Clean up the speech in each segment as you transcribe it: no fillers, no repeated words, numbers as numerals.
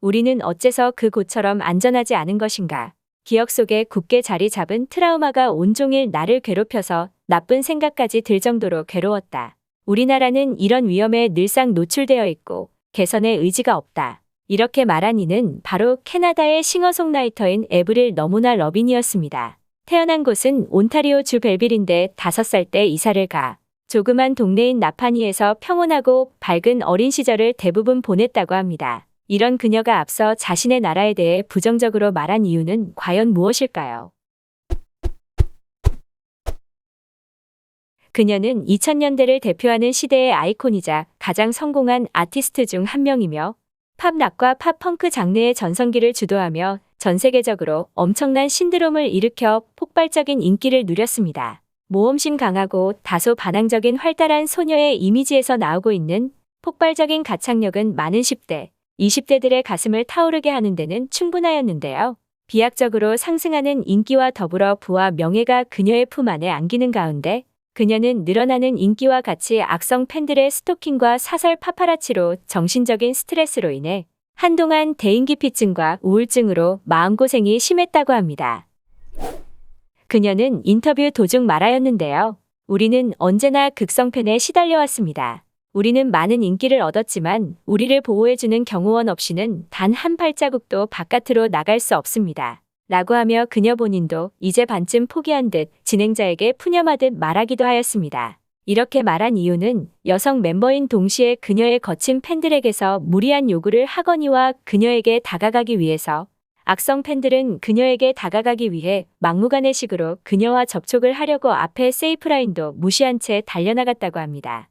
우리는 어째서 그곳처럼 안전하지 않은 것인가? 기억 속에 굳게 자리 잡은 트라우마가 온종일 나를 괴롭혀서 나쁜 생각까지 들 정도로 괴로웠다. 우리나라는 이런 위험에 늘상 노출되어 있고 개선의 의지가 없다. 이렇게 말한 이는 바로 캐나다의 싱어송라이터인 에브릴 너무나 러빈이었습니다. 태어난 곳은 온타리오 주 벨빌인데 5살 때 이사를 가 조그만 동네인 나파니에서 평온하고 밝은 어린 시절을 대부분 보냈다고 합니다. 이런 그녀가 앞서 자신의 나라에 대해 부정적으로 말한 이유는 과연 무엇일까요? 그녀는 2000년대를 대표하는 시대의 아이콘이자 가장 성공한 아티스트 중 한 명이며 팝락과 팝펑크 장르의 전성기를 주도하며 전 세계적으로 엄청난 신드롬을 일으켜 폭발적인 인기를 누렸습니다. 모험심 강하고 다소 반항적인 활달한 소녀의 이미지에서 나오고 있는 폭발적인 가창력은 많은 10대, 20대들의 가슴을 타오르게 하는 데는 충분하였는데요. 비약적으로 상승하는 인기와 더불어 부와 명예가 그녀의 품 안에 안기는 가운데 그녀는 늘어나는 인기와 같이 악성 팬들의 스토킹과 사설 파파라치로 정신적인 스트레스로 인해 한동안 대인기피증과 우울증으로 마음고생이 심했다고 합니다. 그녀는 인터뷰 도중 말하였는데요. 우리는 언제나 극성팬에 시달려왔습니다. 우리는 많은 인기를 얻었지만 우리를 보호해주는 경호원 없이는 단 한 발자국도 바깥으로 나갈 수 없습니다. 라고 하며 그녀 본인도 이제 반쯤 포기한 듯 진행자에게 푸념하듯 말하기도 하였습니다. 이렇게 말한 이유는 여성 멤버인 동시에 그녀의 거친 팬들에게서 무리한 요구를 하거니와 그녀에게 다가가기 위해서 악성 팬들은 그녀에게 다가가기 위해 막무가내식으로 그녀와 접촉을 하려고 앞에 세이프라인도 무시한 채 달려나갔다고 합니다.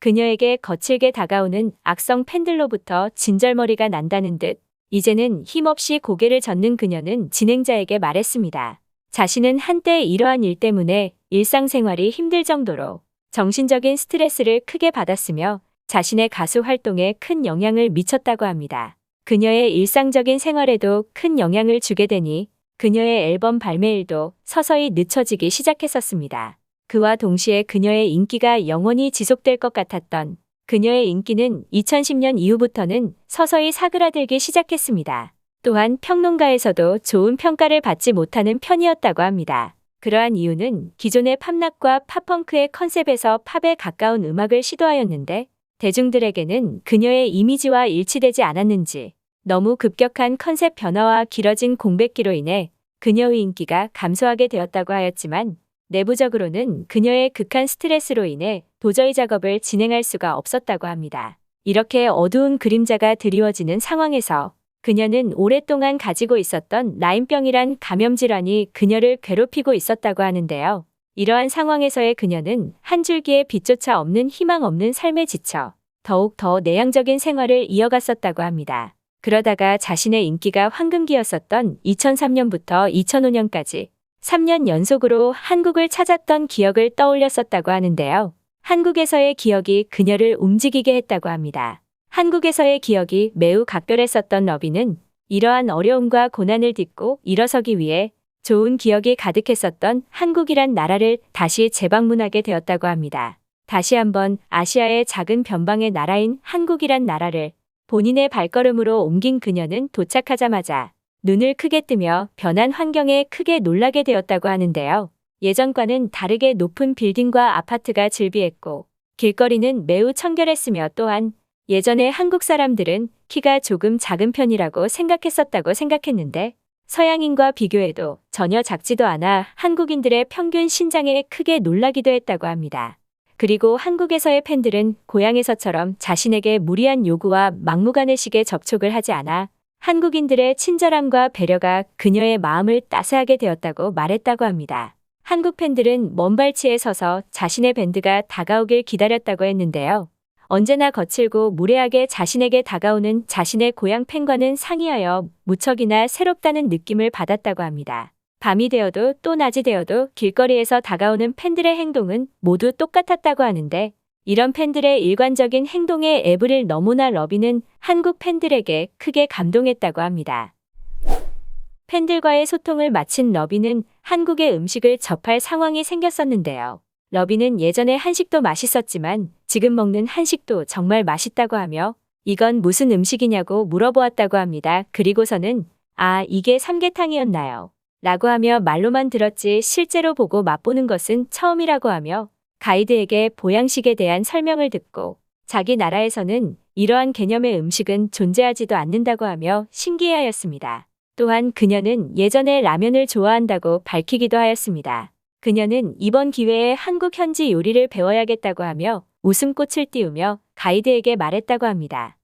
그녀에게 거칠게 다가오는 악성 팬들로부터 진절머리가 난다는 듯 이제는 힘없이 고개를 젓는 그녀는 진행자에게 말했습니다. 자신은 한때 이러한 일 때문에 일상생활이 힘들 정도로 정신적인 스트레스를 크게 받았으며 자신의 가수 활동에 큰 영향을 미쳤다고 합니다. 그녀의 일상적인 생활에도 큰 영향을 주게 되니 그녀의 앨범 발매일도 서서히 늦춰지기 시작했었습니다. 그와 동시에 그녀의 인기가 영원히 지속될 것 같았던 그녀의 인기는 2010년 이후부터는 서서히 사그라들기 시작했습니다. 또한 평론가에서도 좋은 평가를 받지 못하는 편이었다고 합니다. 그러한 이유는 기존의 팝락과 팝펑크의 컨셉에서 팝에 가까운 음악을 시도하였는데 대중들에게는 그녀의 이미지와 일치되지 않았는지 너무 급격한 컨셉 변화와 길어진 공백기로 인해 그녀의 인기가 감소하게 되었다고 하였지만 내부적으로는 그녀의 극한 스트레스로 인해 도저히 작업을 진행할 수가 없었다고 합니다. 이렇게 어두운 그림자가 드리워지는 상황에서 그녀는 오랫동안 가지고 있었던 라임병이란 감염 질환이 그녀를 괴롭히고 있었다고 하는데요. 이러한 상황에서의 그녀는 한 줄기의 빛조차 없는 희망 없는 삶에 지쳐 더욱 더 내향적인 생활을 이어갔었다고 합니다. 그러다가 자신의 인기가 황금기였었던 2003년부터 2005년까지 3년 연속으로 한국을 찾았던 기억을 떠올렸었다고 하는데요. 한국에서의 기억이 그녀를 움직이게 했다고 합니다. 한국에서의 기억이 매우 각별했었던 러빈은 이러한 어려움과 고난을 딛고 일어서기 위해 좋은 기억이 가득했었던 한국이란 나라를 다시 재방문하게 되었다고 합니다. 다시 한번 아시아의 작은 변방의 나라인 한국이란 나라를 본인의 발걸음으로 옮긴 그녀는 도착하자마자 눈을 크게 뜨며 변한 환경에 크게 놀라게 되었다고 하는데요. 예전과는 다르게 높은 빌딩과 아파트가 즐비했고 길거리는 매우 청결했으며 또한 예전에 한국 사람들은 키가 조금 작은 편이라고 생각했었다고 생각했는데 서양인과 비교해도 전혀 작지도 않아 한국인들의 평균 신장에 크게 놀라기도 했다고 합니다. 그리고 한국에서의 팬들은 고향에서처럼 자신에게 무리한 요구와 막무가내식의 접촉을 하지 않아 한국인들의 친절함과 배려가 그녀의 마음을 따스하게 되었다고 말했다고 합니다. 한국 팬들은 먼 발치에 서서 자신의 밴드가 다가오길 기다렸다고 했는데요. 언제나 거칠고 무례하게 자신에게 다가오는 자신의 고향 팬과는 상이하여 무척이나 새롭다는 느낌을 받았다고 합니다. 밤이 되어도 또 낮이 되어도 길거리에서 다가오는 팬들의 행동은 모두 똑같았다고 하는데 이런 팬들의 일관적인 행동에 에브릴 너무나 러빈은 한국 팬들에게 크게 감동했다고 합니다. 팬들과의 소통을 마친 러빈은 한국의 음식을 접할 상황이 생겼었는데요. 러빈은 예전에 한식도 맛있었지만 지금 먹는 한식도 정말 맛있다고 하며 이건 무슨 음식이냐고 물어보았다고 합니다. 그리고서는 아, 이게 삼계탕이었나요? 라고 하며 말로만 들었지 실제로 보고 맛보는 것은 처음이라고 하며 가이드에게 보양식에 대한 설명을 듣고 자기 나라에서는 이러한 개념의 음식은 존재하지도 않는다고 하며 신기해하였습니다. 또한 그녀는 예전에 라면을 좋아한다고 밝히기도 하였습니다. 그녀는 이번 기회에 한국 현지 요리를 배워야겠다고 하며 웃음꽃을 띄우며 가이드에게 말했다고 합니다.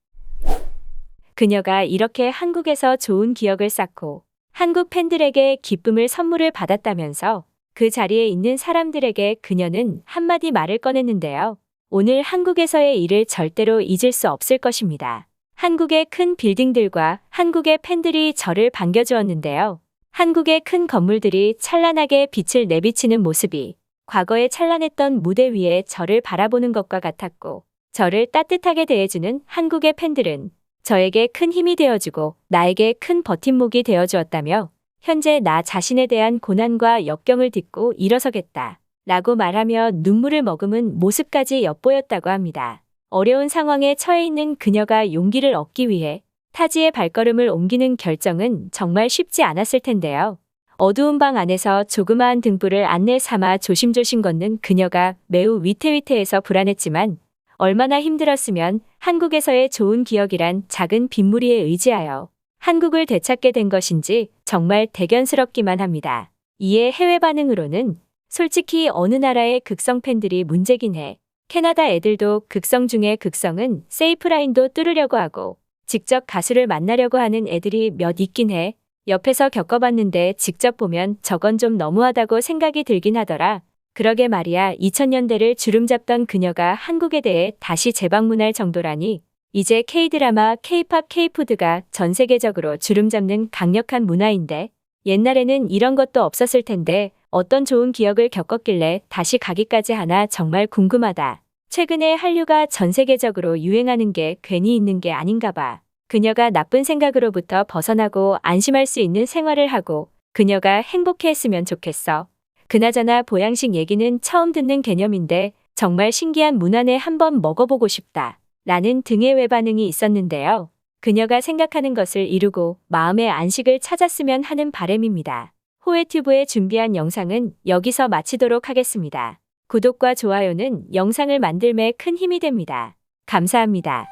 그녀가 이렇게 한국에서 좋은 기억을 쌓고 한국 팬들에게 기쁨을 선물을 받았다면서 그 자리에 있는 사람들에게 그녀는 한마디 말을 꺼냈는데요. 오늘 한국에서의 일을 절대로 잊을 수 없을 것입니다. 한국의 큰 빌딩들과 한국의 팬들이 저를 반겨주었는데요. 한국의 큰 건물들이 찬란하게 빛을 내비치는 모습이 과거에 찬란했던 무대 위에 저를 바라보는 것과 같았고 저를 따뜻하게 대해주는 한국의 팬들은 저에게 큰 힘이 되어주고 나에게 큰 버팀목이 되어주었다며 현재 나 자신에 대한 고난과 역경을 딛고 일어서겠다 라고 말하며 눈물을 머금은 모습까지 엿보였다고 합니다. 어려운 상황에 처해 있는 그녀가 용기를 얻기 위해 타지의 발걸음을 옮기는 결정은 정말 쉽지 않았을 텐데요. 어두운 방 안에서 조그마한 등불을 안내 삼아 조심조심 걷는 그녀가 매우 위태위태해서 불안했지만 얼마나 힘들었으면 한국에서의 좋은 기억이란 작은 빗무리에 의지하여 한국을 되찾게 된 것인지 정말 대견스럽기만 합니다. 이에 해외 반응으로는 솔직히 어느 나라의 극성 팬들이 문제긴 해. 캐나다 애들도 극성 중에 극성은 세이프라인도 뚫으려고 하고 직접 가수를 만나려고 하는 애들이 몇 있긴 해. 옆에서 겪어봤는데 직접 보면 저건 좀 너무하다고 생각이 들긴 하더라. 그러게 말이야. 2000년대를 주름잡던 그녀가 한국에 대해 다시 재방문할 정도라니 이제 K-드라마, K-팝, K-푸드가 전 세계적으로 주름잡는 강력한 문화인데 옛날에는 이런 것도 없었을 텐데 어떤 좋은 기억을 겪었길래 다시 가기까지 하나 정말 궁금하다. 최근에 한류가 전 세계적으로 유행하는 게 괜히 있는 게 아닌가 봐. 그녀가 나쁜 생각으로부터 벗어나고 안심할 수 있는 생활을 하고 그녀가 행복해했으면 좋겠어. 그나저나 보양식 얘기는 처음 듣는 개념인데 정말 신기한 문화네 한번 먹어보고 싶다. 라는 등의 외반응이 있었는데요. 그녀가 생각하는 것을 이루고 마음의 안식을 찾았으면 하는 바람입니다. 호외튜브에 준비한 영상은 여기서 마치도록 하겠습니다. 구독과 좋아요는 영상을 만들매 큰 힘이 됩니다. 감사합니다.